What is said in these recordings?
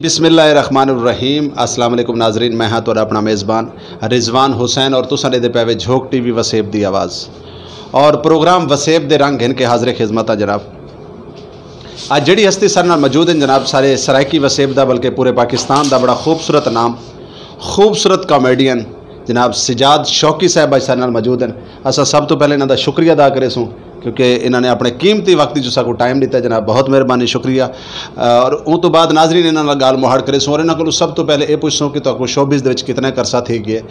बिस्मिल्लाहिर्रहमानिर्रहीम। अस्सलाम वालेकुम नाजरीन, मैं हाँ तुहाडा अपना मेज़बान rizwaan हुसैन और तुसां दे पे झोक टीवी वसाib दी आवाज़ और प्रोग्राम वसाib दे रंग इनके हाज़िर खिदमत जनाब। आज जड़ी हस्ती सर नाल मौजूद हैं जनाब, सारे सरायकी वसाib दा बल्कि पूरे पाकिस्तान दा बड़ा खूबसूरत नाम, खूबसूरत कॉमेडियन जनाब सजाद शौकी साहब आज सारे नाल मौजूद हैं। असा सब तो पहले इन्हां दा शुक्रिया अदा करे सूँ क्योंकि इन्होंने अपने कीमती वक्त जो साकू टाइम दिता जनाब, बहुत मेहरबानी शुक्रिया। और उस तो बाद नाजरीन इन्होंने गाल मुहाड़ करे सूँ और इन्होंने को सब तो पहले ये पूछसूँ कि तो शोबिज़ दे विच कितना अरसा थी गए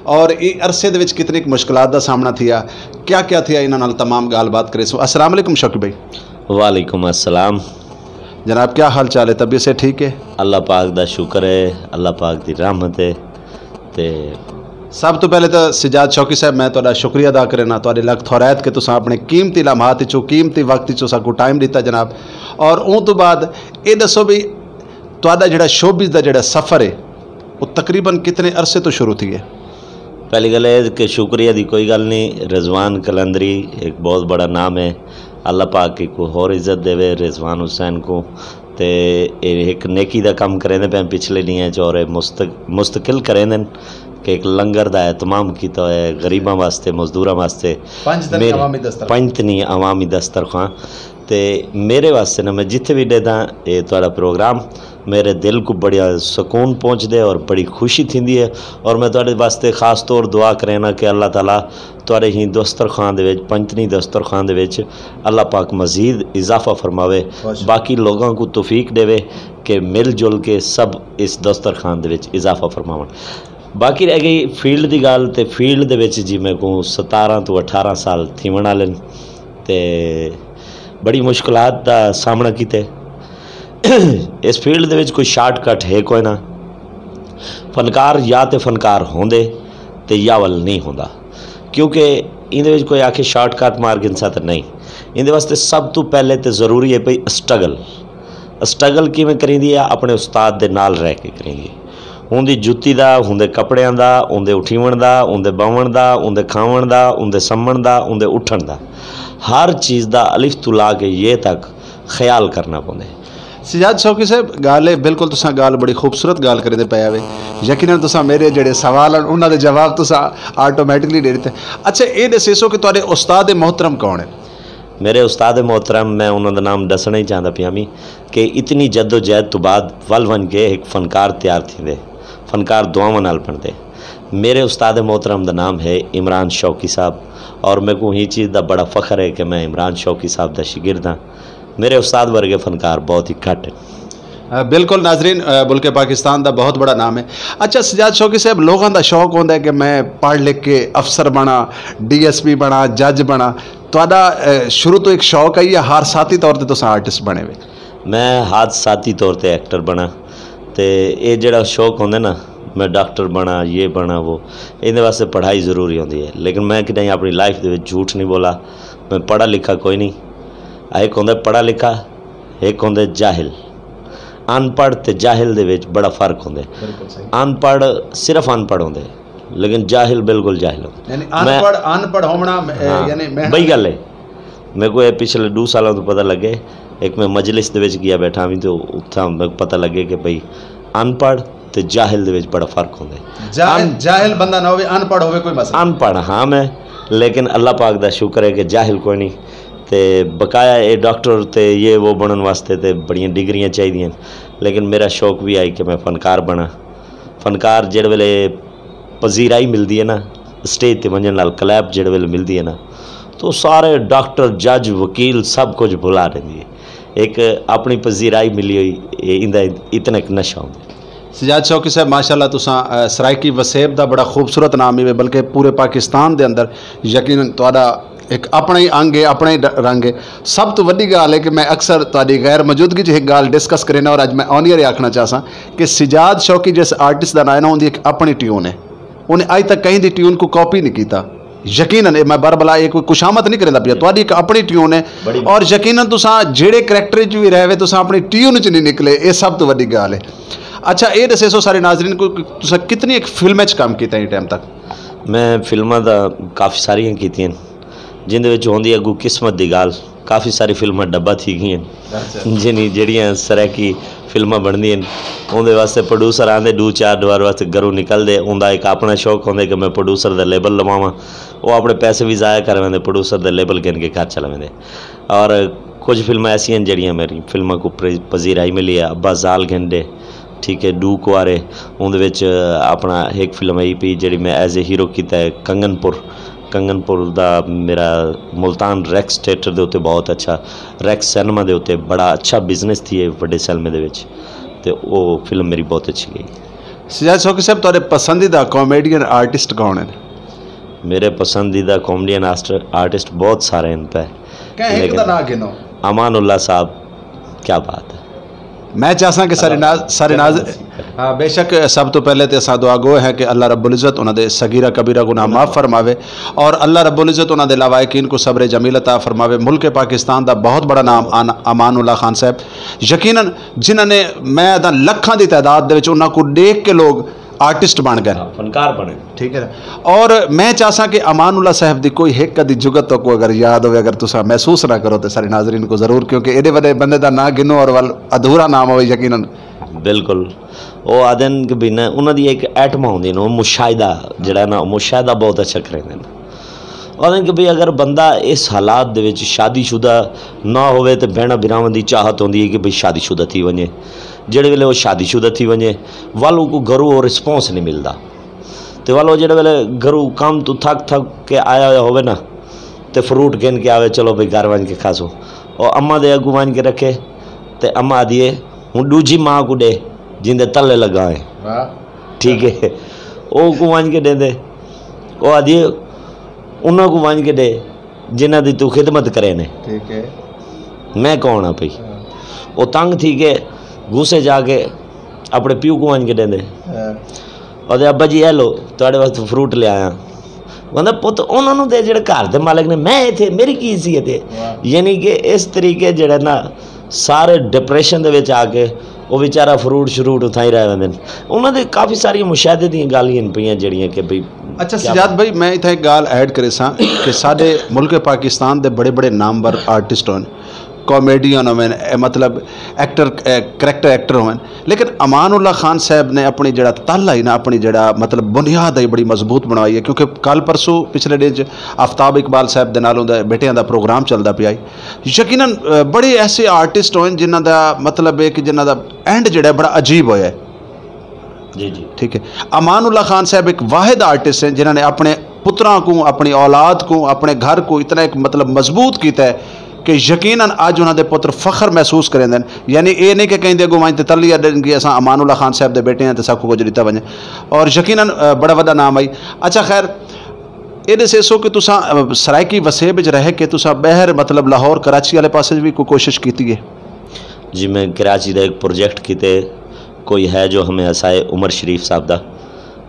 और ये अरसे दे विच कितनी मुश्किलात का सामना थिया, क्या क्या थिया, इन्होंने तमाम गाल बात करे सूँ। अस्सलाम वालेकुम शौकी भाई। वालेकुम अस्सलाम जनाब, क्या हाल चाल है, तबीयत से ठीक है? अल्लाह पाक दा शुक्र है, अल्लाह पाक दी रहमत है। ते सब तो पहले तो सजाद शौकी साहब मैं तुहाडा शुक्रिया अदा करना तुहाडे लख थौरैत के तुसां अपने कीमती लम्हात चो कीमती वक्त चो साकू टाइम दिता जनाब। और उस तो बाद ये दसो भी तुहाडा जिहड़ा शोबिज़ दा जिहड़ा सफ़र है वो तकरीबन कितने अरसे तो शुरू थी है? पहली गल है कि शुक्रिया दी कोई गल नहीं। rizwaan कलंदरी एक बहुत बड़ा नाम है, अल्लाह पाक की को होर इज़्ज़त देवे rizwaan हुसैन को। ते एक नेकी दा काम करेंदे पे पिछले दिनें और मुस्तकिल करेंदे कि एक लंगर दा एहतमाम किया है गरीबां वास्ते, मजदूरां वास्ते, पंजतनी अवामी दस्तरखां। ते मेरे वास्ते ना मैं जिथे भी देदा ये तुहाडा प्रोग्राम मेरे दिल को बड़ा सुकून पहुँचदे और बड़ी खुशी थींदी है। और मैं तुहाडे वास्ते खास तौर दुआ करेना कि अल्लाह ताला तुहाडे ही दस्तरखान दे विच, पंजतनी दस्तरखान दे विच अल्लाह पाक मज़ीद इजाफा फरमावे, बाकी लोगों को तौफीक देवे कि मिल जुल के सब इस दस्तरखान दे विच इजाफा फरमावन। बाकी रह गई फील्ड की गल, तो फील्ड दे विच जी मैं को 17 तो 18 साल थीवन वाले ते बड़ी मुश्किलात का सामना किते। इस फील्ड दे विच कोई शार्टकट है कोई ना, फनकार या तो फनकार होंदे ते या वल नहीं होंदा, क्योंकि इहदे विच कोई आखे शार्टकट मार गिनसा तो नहीं। इहदे वास्ते सब तो पहले तो जरूरी है भाई स्ट्रगल किवें करींदी है, अपने उस्ताद दे नाल रह के करींदी है। उनकी जुत्ती का, उनके कपड़ियां का, उनके उठीवन का, उनके बवन का, उनके खावन का, उनके सम्मन का, उनके उठन का, हर चीज़ का अलिफ तो ला के ये तक ख्याल करना पौंदा है। सजाद शौकी साहब गाल है बिल्कुल, तुसां गाल बड़ी खूबसूरत गाल करेंदे पे आवे। यकीनन तुसां मेरे जेडे सवाल हैं उन्हां दे जवाब तुसां ऑटोमैटिकली दे दित्ते। अच्छा ये दसो कि तुहाडे उस्ताद मोहतरम कौन है? मेरे उस्ताद मोहतरम मैं उन्होंने नाम दसना ही चाहता पिया मी कि इतनी जद्दोजहद तो बाद वल वन के एक फनकार तैयार थींदे, फनकार दुआवां नाल बनते। मेरे उस्ताद मोहतरम का नाम है इमरान शौकी साहब और मेरे को ये चीज़ का बड़ा फ़ख्र है कि मैं इमरान शौकी साहब का शागिर्द हाँ। मेरे उस्ताद वर्गे फनकार बहुत ही घट हैं। बिल्कुल नाजरीन, मुल्क पाकिस्तान का बहुत बड़ा नाम है। अच्छा सजाद शौकी साहब, लोगों का शौक होता है कि मैं पढ़ लिख के अफसर बना, DSP बना, जज बना, तुहाडा शुरू तो एक शौक है या हार साथी तौर पर तुम आर्टिस्ट बने हुए? मैं हाथ साथी तौर पर एक्टर बना, तो ये जड़ा शौक होंगे ना, मैं डॉक्टर बना, ये बना, वो इहदे वास्ते पढ़ाई जरूरी होती है। लेकिन मैं कि नहीं अपनी लाइफ दे विच झूठ नहीं बोला, मैं पढ़ा लिखा कोई नहीं। एक होंगे पढ़ा लिखा, एक होंगे जाहिल। अनपढ़ ते जाहिल दे विच बड़ा फर्क होंगे। अनपढ़ सिर्फ अनपढ़ होंगे लेकिन जाहिल बिल्कुल जाहिल होंगे। अनपढ़ होना बई गल है। मेरे को पिछले 2 सालों तो पता लगे, एक मैं मजलिस दे विच गया बैठा भी तो उत्थां मेरे पता लगे कि भाई अनपढ़ ते जाहिल दे विच बड़ा फर्क होंदा। जाहिल बंदा ना होवे, अनपढ़ होवे कोई मसला। अनपढ़ हाँ मैं, लेकिन अल्लाह पाक दा शुक्र है कि जाहिल कोई नहीं। ते बकाया ये डॉक्टर ते ये वो बनने वास्ते ते बड़ियां डिग्रियां चाहिए, लेकिन मेरा शौक भी आई कि मैं फनकार बना। फनकार जिहड़े वेले पजीराई मिलती है ना, स्टेज ते वंजण नाल क्लैप जिहड़े वेले मिलती है ना, तो सारे डॉक्टर, जज, वकील सब कुछ भुला रही है। एक अपनी पजीराई मिली हुई इंदा इतना एक नशा होंदा। सजाद शौकी साहब माशाल्लाह तुसां सरायकी वसाib दा बड़ा खूबसूरत नाम है, बल्कि पूरे पाकिस्तान दे अंदर यकीनन तुहाडा एक अपना ही अंग है, अपना ही रंग है। सब तो वड्डी गल है कि मैं अक्सर तुहाडी गैर मौजूदगी च एक गल डिस्कस करना और अज मैं ऑन एयर आखना चाहता कि सजाद शौकी जिस आर्टिस्ट का नाम है ना, उनकी एक अपनी ट्यून है, उन्हें अज तक कहीं की ट्यून को कॉपी नहीं किया। यकीनन मैं बरबला ये कोई खुशामत नहीं करता पिया, तुहाडी एक अपनी ट्यून है और यकीनन तुसां जेड़े करैक्टर च भी रहे तुसां अपनी ट्यून च नहीं निकले, ये सब तो वड्डी गल है। अच्छा ये दसो सारे नाजरीन को तुसां कितनी एक फिल्म च काम किया टाइम तक? मैं फिल्मां दा काफ़ी सारियां कीतियां, जिंदे विच होंदी अगू किस्मत दी गल, काफ़ी सारी फिल्मां डब्बा थी गई जिहड़ियां सरैकी फिल्मां बनदियां उहदे वास्ते प्रोड्यूसर आंदे 2-4 दवार वास्ते घरों निकलदे उनका एक अपना शौक होंदा कि मैं प्रोड्यूसर दा लेबल लवावां वो अपने पैसे भी ज़ाया कर वेंदे प्रोड्यूसर दा लेबल गिन के घर चला वेंदे और कुछ फिल्मां ऐसियां जिहड़ियां मेरी फिल्मां को पजीराई मिली है अब्बा जाल घंटे ठीक है ढूक वारे उहदे विच अपना एक फिल्म आई पी जिहड़ी मैं एज ए हीरो कीता है कंगनपुर दा मेरा मुल्तान रैक्स थिएटर दे उत्ते बहुत अच्छा रैक्स सिनेमा दे उत्ते बड़ा अच्छा बिजनेस थी बड़े सैलमे दे विच ते वो फिल्म मेरी बहुत अच्छी गई। सजाद शौकी साहब तुहाडे पसंदीदा कॉमेडियन आर्टिस्ट कौन है? मेरे पसंदीदा कॉमेडियन आर्टिस्ट बहुत सारे हैं पे लेकिन अमानुल्लाह साहब क्या बात है। मैं चाहता कि सारे नाज हाँ बेशक सब तो पहले तो असा दुआ गो है कि अल्लाह रब्बुल इज़्ज़त उन्होंने सगीरा कबीरा गुनाह माफ़ फरमावे और अल्लाह रब्बुल इज़्ज़त उन्होंने लावायकीन को सब्र जमील अता फरमावे। मुल्क पाकिस्तान का बहुत बड़ा नाम अमानुल्लाह खान साहब यकीनन जिन्होंने मैं लखां की तादाद को देख के लोग आर्टिस्ट बन गए फनकार बने ठीक है और मैं चाहता कि अमानुल्लाह साहब की कोई एक कदी जुगत तो को अगर याद हो अगर तुम महसूस ना करो तो सारे नाजरीन को जरूर क्योंकि एडे बड़े बंदे का ना गिनो और वाल अधूरा नाम हो यकीनन बिल्कुल वो आदन कि भी ना उन्होंने एक एटम होंगी ना मुशाहिदा जड़ा ना मुशाहिदा बहुत अच्छा करेंगे आदन कि भी अगर बंदा इस हालात दे विच शादीशुदा ना होवे तो बहना बिरावन की चाहत होंगी है कि भाई शादीशुदा थी वने जेड़े वेले वो शादीशुदा थी वने वालों को घरों और रिस्पॉन्स नहीं मिलता तो वालों जेड़े वेले घरों काम तो थक के आया होवे ना तो फ्रूट गिन के आवे चलो भाई घर वन के खासो और अम्मा दे अगू वन के रखे तो अम्मा आदिए हूँ दूजी माँ को दे जिंदे तले लगा है ठीक है वो को वन के देंदे वो आदिए उन्होंने को वन के दे जिन्हें दी तू खिदमत करे ने ठीक है मैं कौन हाँ भाई वो तंग थी के गुस्से जाके अपने प्यू को वन के देंदे और अब्बा जी है लो थोड़े वास्ते फ्रूट ले आया कहता पुत उन्होंने दे जो घर के मालिक ने मैं इतने मेरी की सी यानी कि इस तरीके जड़े ना सारे डिप्रैशन दे विच आके वो बेचारा फ्रूट शरूट उठाई रहे होंगे उन्होंने काफ़ी सारी मुशाहदे दी गालियां पईयां जड़ियां कि भाई अच्छा सजाद भाई मैं इतना एक गाल ऐड करे सा कि साडे मुल्क पाकिस्तान के बड़े बड़े नामवर आर्टिस्ट होन कॉमेडियन होवन मतलब एक्टर करैक्टर एक्टर होवन लेकिन अमानुल्लाह खान साहब ने अपनी जड़ा तल आई ना अपनी जड़ा मतलब बुनियाद आई बड़ी मजबूत बनवाई है क्योंकि कल परसों पिछले दिन च आफ्ताब इकबाल साहब के नालों बेटियां का प्रोग्राम चलता पिया यकीनन बड़े ऐसे आर्टिस्ट होए जिन्हों का मतलब है कि जिन्हों का एंड जड़ा बड़ा अजीब होया है जी जी ठीक है। अमानुल्लाह खान साहब एक वाहिद आर्टिस्ट हैं जिन्होंने अपने पुत्रां को अपनी औलाद को अपने घर को इतना एक मतलब मजबूत किया है कि यकीनन अज उन्होंने पुत्र फख्र महसूस करेंगे यानी ये नहीं कि कहीं अगों वहीं तली कि अस अमानुल्लाह खान साहब के बेटे हैं तो सब कुछ दिता वजे और यकीनन बड़ा वड्डा नाम आई। अच्छा खैर ये दसो कि तुसा सरायकी वसेब रह के तुसा बहर मतलब लाहौर कराची वाले पास भी कोई कोशिश की है? जी मैं कराची का एक प्रोजेक्ट किते कोई है जो हमें हसाए उमर शरीफ साहब का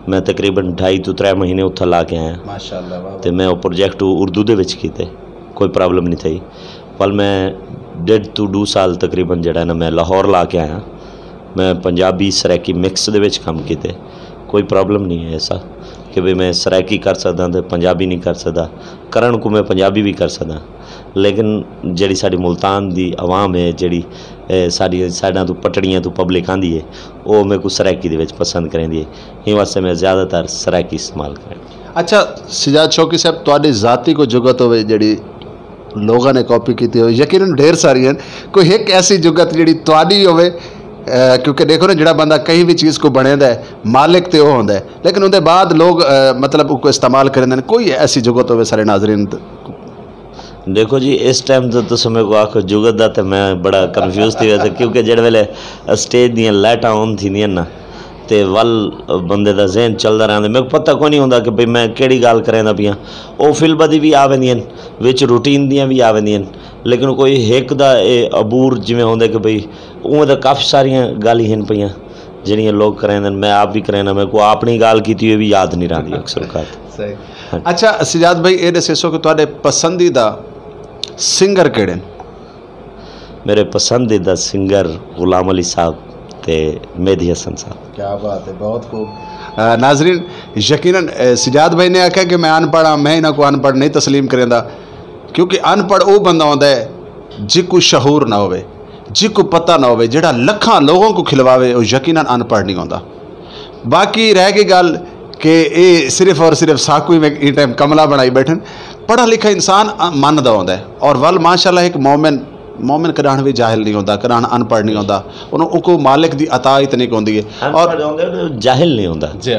मैं तकरीबन 2.5 to 3 महीने उत्थे ला के आया माशाअल्लाह तो मैं वो प्रोजेक्ट उर्दू दे विच कीते कोई प्रॉब्लम नहीं थी पल मैं 1.5 to 2 साल तकरीबन जड़ा ना मैं लाहौर ला के आया मैं पंजाबी सरायकी मिक्स दे विच काम कीते कोई प्रॉब्लम नहीं है ऐसा कि भाई मैं सरायकी कर सकदा तो पंजाबी नहीं कर सकदा करन को मैं पंजाबी भी कर सकदा लेकिन जी साड़ी मुल्तान की आवाम है जी साड़ी साइडा तो पटड़ियाँ तो पब्लिक आँदी है वो मेरे को सरायकी दे विच पसंद करेंदी है इन वास्ते मैं ज़्यादातर सरायकी इस्तेमाल करें। अच्छा सजाद शौकी साहब तुहाडी ज़ाती को जुगत हो जी लोगों ने कॉपी की हो यकीनन ढेर सारी हैं कोई एक ऐसी जुगत जी तुहाडी होवे क्योंकि देखो ना जिहड़ा बंदा कहीं भी चीज़ को बनेदा है मालिक तो वह होंदा है लेकिन उसके बाद लोग मतलब उसको इस्तेमाल करेंगे कोई ऐसी जुगत होवे सारे नाजरीन देखो जी इस टाइम तो समय को आखो जुगत दा तो मैं बड़ा कन्फ्यूज थी वैसे क्योंकि जिहड़े वेले स्टेज दी लाइटां ऑन थींदियां ना तो वल बंदे का जहन चलता रहता मेरे को पता को नहीं होंदा कि भाई मैं केड़ी गाल करेंदा पियां वो फिल्म दी भी आ वेंदियां विच रूटीन दियां भी आ वेंदियां लेकिन कोई एक दा अबूर जिवें होंदा कि भाई उवें तो काफ़ी सारियां गाली हैं पियां जिहड़ियां लोग करेंदे मैं आप भी करेंदा मेरे को अपनी गाल कीती हुई भी याद नहीं रही अक्सर औकात सही। अच्छा सजाद भाई ये दसो कि तुहाडे पसंदीदा सिंगर केड़े? मेरे पसंदीदा सिंगर गुलाम अली साहब ते मेहदी हसन साहब। क्या बात है बहुत खूब। नाजरीन यकीनन सजाद भाई ने आख्या कि मैं अनपढ़ हाँ मैं इन्हों को अनपढ़ नहीं तस्लीम करेंदा क्योंकि अनपढ़ वो बंदा होंदा है जिको शहूर ना होवे, जिको पता ना होवे, जिहड़ा लखां लोगों को खिलवावे, वो यकीनन अनपढ़ नहीं होता। बाकी रह गई गल कि ये सिर्फ और सिर्फ साकू में ई टाइम कमला बनाई बैठन, पढ़ा लिखा इंसान मनदा होंदा है। और वल माशाल्लाह एक मोमिन कराण भी जाहिल नहीं होता, कराण अनपढ़ नहीं होता, उनको मालिक की अता इतनी होंदी है और जाहिल नहीं होता जी।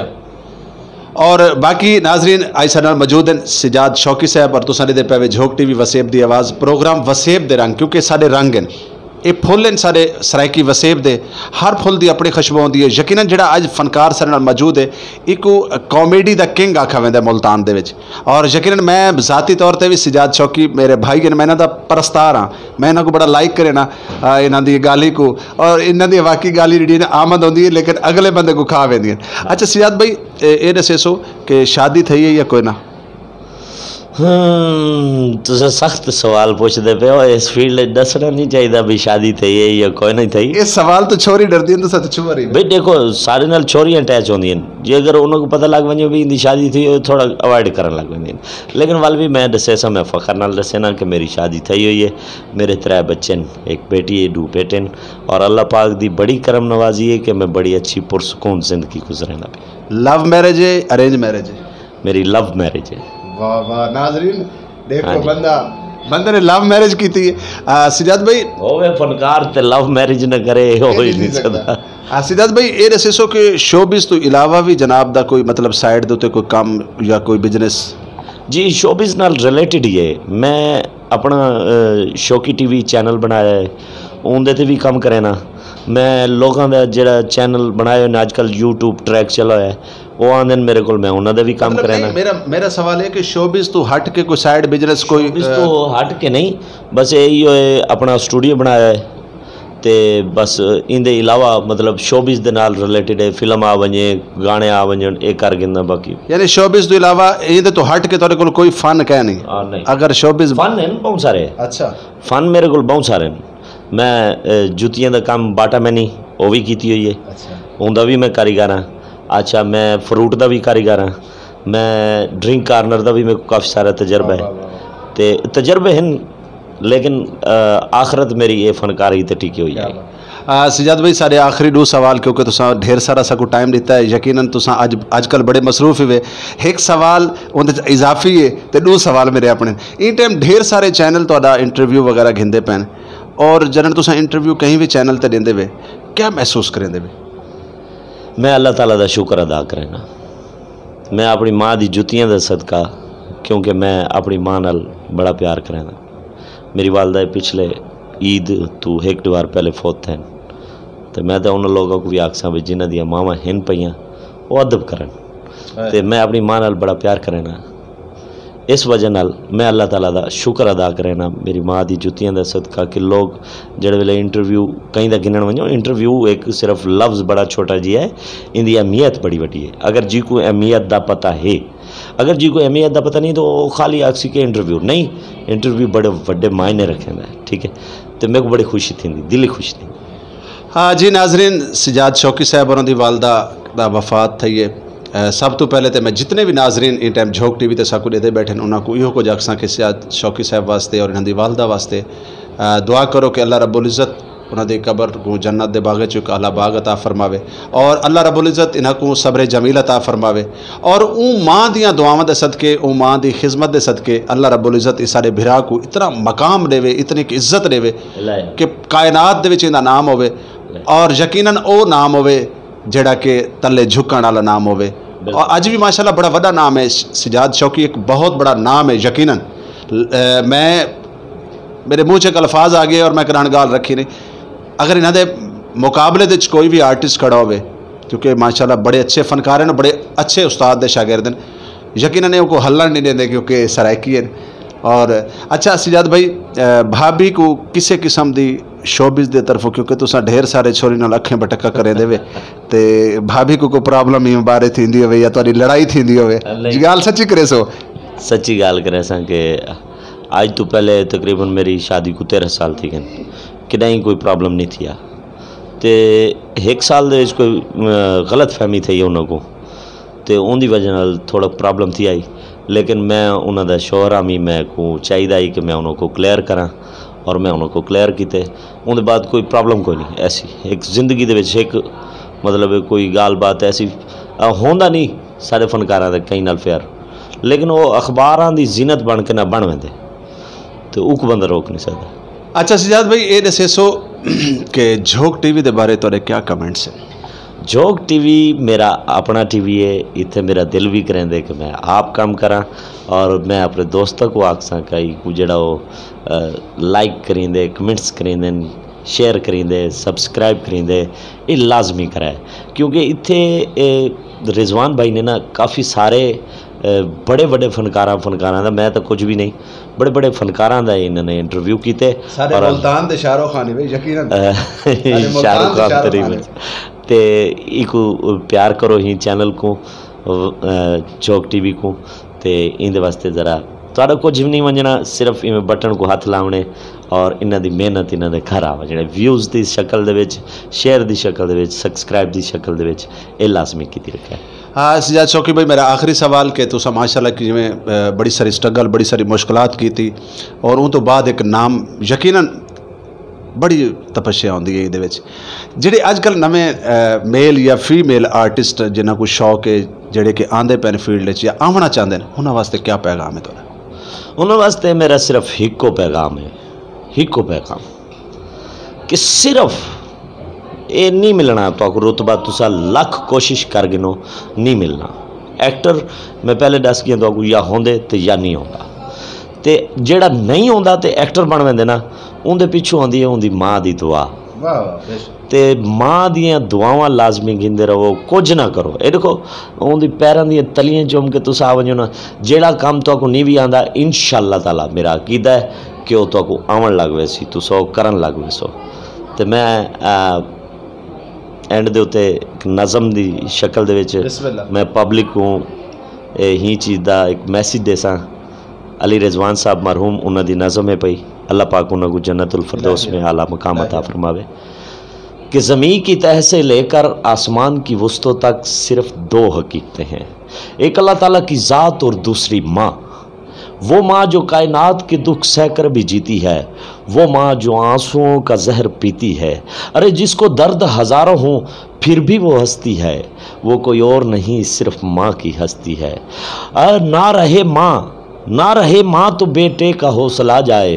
और बाकी नाजरीन आज साडे नाल मौजूद हैं सजाद शौकी साहब और तुसां दे पे झोक टीवी वसेब दी आवाज़ प्रोग्राम वसेब दे रंग, क्योंकि साडे रंग हैं ये फुल हैं सारे सरायकी वसेब दे, हर फुल की अपनी खुशबू होंदी है। यकीनन जिहड़ा अज फनकार साडे नाल मौजूद है एक कॉमेडी दा किंग आखा वैंदा मुल्तान दे विच, और यकीनन मैं ज़ाती तौर पर भी सजाद शौकी मेरे भाई हैं, मैं इन्हां दा परस्तार हाँ, मैं इन्हां को बड़ा लाइक करे ना इन्हां दी गाली को, और इन्हां दी वाकई गाली जी आमद होंदी है लेकिन अगले बंदे को खा वेंदी है। अच्छा सजाद भाई ये दसो कि शादी थी है या कोई ना? तुझे सख्त सवाल पूछते पे हो, इस फील्ड दसना नहीं चाहिए भी शादी थी है या कोई नहीं थी। ये सवाल तो छोरी डरती है, तो सच छोरी भाई देखो सारे नाल छोरियां अटैच होंदी जे, अगर उन्होंने पता लग वजे भी इनकी शादी थी थोड़ा अवॉइड करन लग वेंदी, लेकिन वाल भी मैं दसे सा, मैं फखर नाल दसे ना कि मेरी शादी थी हुई है, मेरे 3 बच्चे हैं, एक बेटी है 2 बेटे हैं, और अल्लाह पाक दी बड़ी करम नवाजी है कि मैं बड़ी अच्छी पुरसकून जिंदगी गुजरना पे। लव मैरिज है अरेंज मैरिज है? मेरी लव मैरिज है। वाह वाह नाजरीन देखो बंदे ने लव मैरिज की थी। सजाद भाई होवे फनकार ते लव मैरिज न करे हो ही नहीं सकता। सजाद भाई ये दसो कि शोबिज़ तो इलावा भी जनाब दा कोई मतलब साइड दे कोई काम या कोई बिजनेस? जी शोबिज़ नाल रिलेटेड ही है, मैं अपना शौकी टीवी चैनल बनाया है, उनदे ते भी काम करे ना, मैं लोगों का जो चैनल बनाए ने आजकल यूट्यूब ट्रैक चला है वो आंदे मेरे को, मैं उन्होंने भी काम करे ना। मेरा सवाल है कि शोबिज़ तो हट के कोई साइड बिजनेस कोई तो हट के नहीं, बस यही है अपना स्टूडियो बनाया है ते बस इंदे अलावा मतलब शोबिज़ दे नाल रिलेटेड है, फिल्म आ वजे गाने आ वजन ये कर गिंदा, बाकी यानी शोबिज़ तो अलावा इंदे तो हट के तेरे को कोई फन कह नहीं? नहीं अगर शोबिज़ फन है बहुत सारे। अच्छा फन मेरे को बहुत सारे, मैं जुतियां का काम बाटा मैनी वो भी की हुई है। अच्छा उनका भी मैं कारीगर हाँ। अच्छा मैं फ्रूट का भी कारीगर हाँ, मैं ड्रिंक कार्नर का भी मेरे को काफ़ी सारा तजर्बा है, तो तजर्बे हैं, लेकिन आखरत मेरी ये फनकारी तो टिकी हुई है। सजाद भाई सारे आखिरी 2 सवाल, क्योंकि तुसा ढेर सारा साकू टाइम दिता है, यकीनन तुसा अजकल बड़े मसरूफ हुए, एक सवाल उन्हें इजाफी है तो 2 सवाल मेरे अपने। इन टाइम ढेर सारे चैनल तो इंटरव्यू वगैरह घिंदे पैन, और जन तुसा इंटरव्यू कहीं भी चैनल ते देंदे वे क्या महसूस करेंदे वे? मैं अल्लाह ताला दा शुक्र अदा करना, मैं अपनी माँ दी जुतियां दा सदका, क्योंकि मैं अपनी माँ नाल बड़ा प्यार करना। मेरी वालदा पिछले ईद तो 1 बार पहले फौत हैं, तो मैं तो उन लोगों को भी आखसा भी जिन्हां दी मावां हैं पईयां वो अदब करन, तो मैं अपनी माँ नाल बड़ा प्यार करना। इस वजह नाल मैं अल्लाह ताला दा शुक्र अदा करना मेरी माँ दी जुतियां दा सदका कि लोग जिहड़े वेले इंटरव्यू कहीं दा गिनण वञो, इंटरव्यू एक सिर्फ लफ्ज़ बड़ा छोटा जी है, इंदी अहमियत बड़ी वड्डी है। अगर जी को अहमियत दा पता है, अगर जी को अहमियत दा पता नहीं तो खाली आखसी के इंटरव्यू नहीं, इंटरव्यू बड़े वड्डे मायने रखेंदा है, ठीक है। तो मेरे को बड़ी खुशी थी, दिली खुशी थी। हाँ जी नाजरीन, सजाद शौकी साहब और उनकी वालदा दा वफात थी है। सब तो पहले तो मैं जितने भी नाजरीन इन टाइम झोक टीवी ते साकू देते बैठे उन्होंने इहो कुछ आखसा कि सजाद शौकी साहब वास्ते और इन्होंने वालदा वास्ते दुआ करो कि अल्लाह रब्बुल इज़्ज़त उन्होंने कबर को जन्नत दे बाग च आला बाग अता फरमावे, और अल्लाह रब्बुल इज़्ज़त इन्हां को सब्र जमील अता फरमावे, और उन माँ दियां दुआवां दे सदके उन माँ दी खिदमत दे सदके अल्लाह रब्बुल इज़्ज़त इस सारे भिरा को इतना मकाम देवे, इतनी इज्जत देवे कि कायनात दे विच इंदा नाम होवे, और यकीनन ओ नाम होवे जिहड़ा कि तले झुकण वाला नाम होवे। और अज भी माशाल्लाह बड़ा वड्डा नाम है सजाद शौकी, एक बहुत बड़ा नाम है यकीनन। मैं मेरे मुँह च एक अल्फाज आ गए और मैं करान गाल रखी नहीं, अगर इन्हों के मुकाबले दे कोई भी आर्टिस्ट खड़ा हो, क्योंकि माशाल्लाह बड़े अच्छे फनकार हैं, बड़े अच्छे उस्ताद दे शागिर्द हैं, यकीनन उनको हल्ला नहीं देंगे क्योंकि सरायकी है। और अच्छा सजाद भाई भाभी को किसी किस्म की शोबिज़ दे तरफों, क्योंकि तुसा ढेर सारे छोरी नाल अखें बटका करे देवे, तो भाभी को कोई प्रॉब्लम ही बारे थींदी होवे या तुहाडी लड़ाई थींदी होवे? गाल सच्ची करे सो? सच्ची गाल करे सा कि आज तो पहले तकरीबन मेरी शादी को 13 साल थी गए, कहीं कोई प्रॉब्लम नहीं थी। तो 1 साल दे कोई गलत फहमी थी उन्होंने, तो उनकी वजह नाल थोड़ा प्रॉब्लम थी आई, लेकिन मैं उन्होंने शोहर आमी मैं को चाहिए कि मैं उन्होंने क्लियर करा, और मैं उन्होंने क्लियर किए। उनके बाद कोई प्रॉब्लम कोई नहीं ऐसी एक जिंदगी दे विच एक मतलब कोई गाल बात ऐसी होंदा नहीं सारे फनकारां दे कई नाल प्यार, लेकिन वो अखबारां दी जीनत बन के ना बन वेंदे तो उक बंदा रोक नहीं सकता। अच्छा सजाद भाई ये दसो कि झोक टीवी के बारे तुहाडे क्या कमेंट्स हैं? झोक टीवी मेरा अपना टीवी है, इत्थे मेरा दिल भी करेंदे कि मैं आप काम करा और मैं अपने दोस्तों को आखसा कई जेड़ा वो लाइक करेंदे, कमेंट्स करेंदे, शेयर करेंदे, सब्सक्राइब करेंदे, ये लाजमी कराए क्योंकि इत्थे रिजवान भाई ने ना काफ़ी सारे बड़े बड़े फनकारां दा मैं तो कुछ भी नहीं, बड़े बड़े फनकारां दा इन्होंने इंटरव्यू किए और मुल्तान दे शाहरुख खान भाई यकीनन शाहरुख खान तरीके ते इको प्यार करो ही चैनल को झोक टीवी को ते इंदे वास्ते ज़रा तुहाडा कुछ भी नहीं वंजना, सिर्फ इवें बटन को हथ लावने और इन्हां दी मेहनत इन्हां दे घर आवे जिहड़े व्यूज़ दी शक्ल दे विच, शेयर दी शक्ल दे विच, सब्सक्राइब दी शक्ल दे विच ये लाजमी कीती रखा है। हाँ सजाद शौकी भाई मेरा आखिरी सवाल कि तुसा माशाल्लाह कि जिवें बड़ी सारी स्ट्रगल बड़ी सारी मुश्किलात की थी और उन तो बाद एक नाम यकीनन बड़ी तपस्या होंदी है इहदे विच जिहड़े अजकल नवें मेल या फीमेल आर्टिस्ट जिन्हां को शौक है जिहड़े कि आंदे पैन फील्ड च या आवना चाहते हैं उन्हां वास्ते क्या पैगाम है तुहाडा? उन्होंने वास्ते मेरा सिर्फ हिक्को पैगाम है, हिक्को पैगाम कि सिर्फ ये नहीं मिलना तो रुतबा तुसा लख कोशिश कर गिनो नहीं मिलना। एक्टर मैं पहले दस गया तो या होंदे तो या नहीं होंदा ते जेड़ा नहीं होंदा ते एक्टर बन वेंदे ना उनके पिछू आंदी है उनकी माँ की दुआ ते माँ दियां दुआवां लाजमी गिनदे रहो, कुछ ना करो। ये देखो उनकी पैरों दी तलियां चुम के तुस आ वजो ना जेड़ा काम तो नहीं भी आंदा इंशाअल्लाह ताला मेरा अकीदा है कि वह तो आवन लग वैसी तुस करन लग वैसो। तो मैं एंड दे उत्ते एक नज़म की शक्ल दे विच मैं पब्लिक को ही चीज़ का एक मैसेज देसां। अली रिजवान साहब मरहूम उन्हों की नज़म है पई, अल्लाह पाक उन्होंने जन्नतुल फिरदौस में आला मकाम अता फरमावे कि ज़मीन की तह से लेकर आसमान की वस्तों तक सिर्फ दो हकीकतें हैं, एक अल्लाह ताला की ज़ात और दूसरी माँ। वो माँ जो कायनात के दुख सहकर भी जीती है, वो माँ जो आंसुओं का जहर पीती है। अरे जिसको दर्द हज़ारों हों फिर भी वो हंसती है, वो कोई और नहीं सिर्फ माँ की हस्ती है। ना रहे माँ तो बेटे का हौसला जाए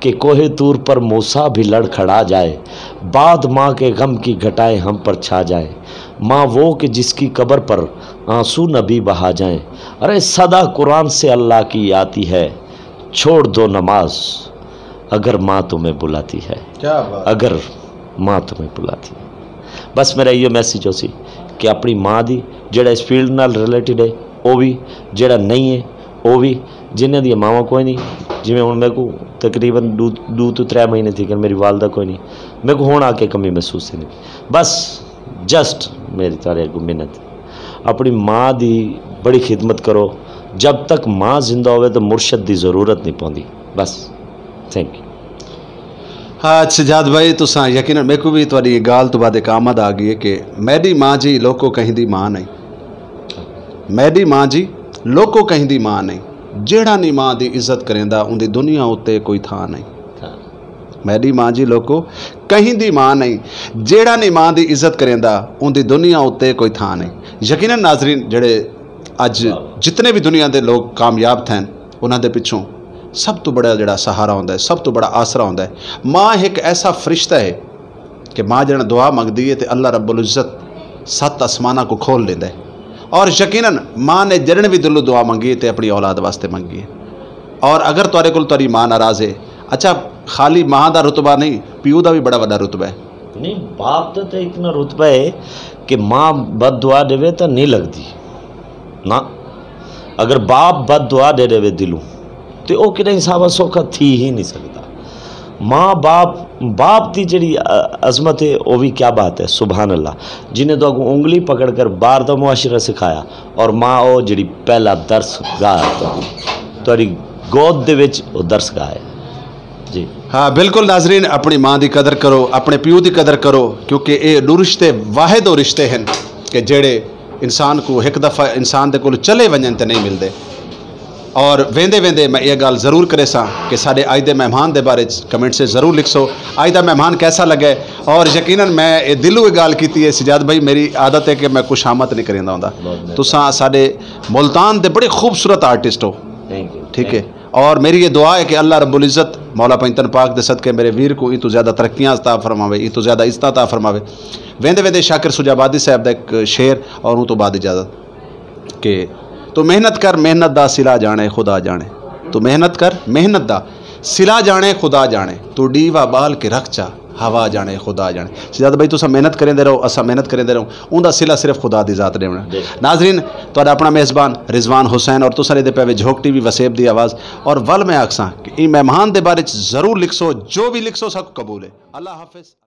कि कोहे तूर पर मूसा भी लड़खड़ा जाए, बाद माँ के गम की घटाएं हम पर छा जाए। माँ वो कि जिसकी कब्र पर आंसू नबी बहा जाएं। अरे सदा कुरान से अल्लाह की आती है, छोड़ दो नमाज अगर माँ तुम्हें बुलाती है, क्या बात? अगर माँ तुम्हें बुलाती है। बस मेरा ये मैसेज हो सी कि अपनी माँ दी जेड़ा इस फील्ड नाल रिलेटेड है वो भी, जेड़ा नहीं है वो भी, जिन्हें दी मावां कोई नहीं, जिमें हुण मेरे को तकरीबन 2 to 3 महीने थी कि मेरी वालदा कोई नहीं, मेरे को हुण आके कमी महसूस नहीं। बस जस्ट मेरी तारे को मिन्नत अपनी माँ दी बड़ी खिदमत करो, जब तक माँ जिंदा होवे तो मुर्शद की जरूरत नहीं पौंदी। बस थैंक यू। हाँ सजाद भाई तुसा यकीनन मेरे को भी तुहाडी गाल तो बाद एक आमद आ गई है कि मेरी माँ जी लोको कहीं दी माँ नहीं, मेरी माँ जी लोको कहीं दी माँ नहीं, जेड़ा नहीं माँ दी इज्जत करेंदा उनकी दुनिया उत्ते कोई था नहीं। मेरी माँ जी लोको कहीं दी माँ नहीं, जेड़ा नहीं माँ दी इज्जत करेंदा उनकी दुनिया उत्ते कोई था नहीं। यकीनन नाजरीन जेड़े अज जितने भी दुनिया के लोग कामयाब थे उन्हों के पिछों सब तो बड़ा जड़ा सहारा होंदा है, सब तो बड़ा आसरा होंदा है। माँ एक ऐसा फरिश्ता है कि माँ जड़ा दुआ मंगती है तो अल्लाह रब्बुल इज़्ज़त 7 आसमाना को खोल लेंदा है। और यकीनन माँ ने जड़न भी दिलों दुआ मंगी तो अपनी औलाद वास्ते मंगी है। और अगर तुहाडे कोल तुहाडी माँ नाराज़ है, अच्छा खाली माँ का रुतबा नहीं प्यू का भी बड़ा वड्डा रुतबा है। नहीं बाप का तो इतना रुतबा है कि माँ बद दुआ देवे तो नहीं लगती ना, अगर बाप बद दुआ दे देवे दिलों तो वह कि हिसाब सौखा थी ही नहीं सकता। माँ बाप की जी अजमत है वो भी क्या बात है, सुभान अल्लाह, जिन्हें तो उंगली पकड़ कर बाहर का मुआशरा सिखाया और माँ वो जी पहला दर्स गाया तो गोद दे विच वो दर्स गाया जी। हाँ बिल्कुल नाजरीन अपनी माँ की कदर करो, अपने प्यू की कदर करो, क्योंकि ये दो रिश्ते वाहिद रिश्ते हैं कि जेड़े इंसान को एक दफ़ा इंसान के कोल चले वजन तो नहीं मिलते। और वेंदे वेंदे मैं ये गल जरूर करे सा कि साढ़े अज के मेहमान के बारे कमेंट से जरूर लिखसो अज का मेहमान कैसा लगे। और यकीनन मैं दिलों ये गल की है सजाद भाई, मेरी आदत है कि मैं खुशामद नहीं करेंदा होंदा। तुसां साढ़े मुल्तान के बड़े खूबसूरत आर्टिस्ट हो, ठीक है। और मेरी ये दुआ है कि अल्लाह रब्बुल इज़्ज़त मौला पंजतन पाक दे सदके मेरे वीर को ई तो ज़्यादा तरक्कियां अता फरमावे, ई तो ज़्यादा इज़्ज़त अता फरमावे। वेंदे वेंदे शाकिर सुजाबादी साहब का एक शेर और उन तो बाद इजाज़त कि तो मेहनत कर मेहनत दा सिला जाने खुदा जाने, तो मेहनत कर मेहनत दा सिला जाने खुदा जाने, तो डीवा बाल के रख चा हवा जाने खुदा जाने। सजाद भाई तुसा मेहनत करेंदे रहो, असा मेहनत करेंदे रहो, उनका सिला सिर्फ खुदा दी जात ने होना। नाजरीन तुहाडा अपना मेज़बान rizwaan हुसैन और तुसा दे पे झोक टीवी वसेब दी आवाज़। और वल मैं आखसा कि ई मेहमान दे बारे जरूर लिखसो, जो भी लिखसो सब कबूल है। अल्लाह हाफिज़।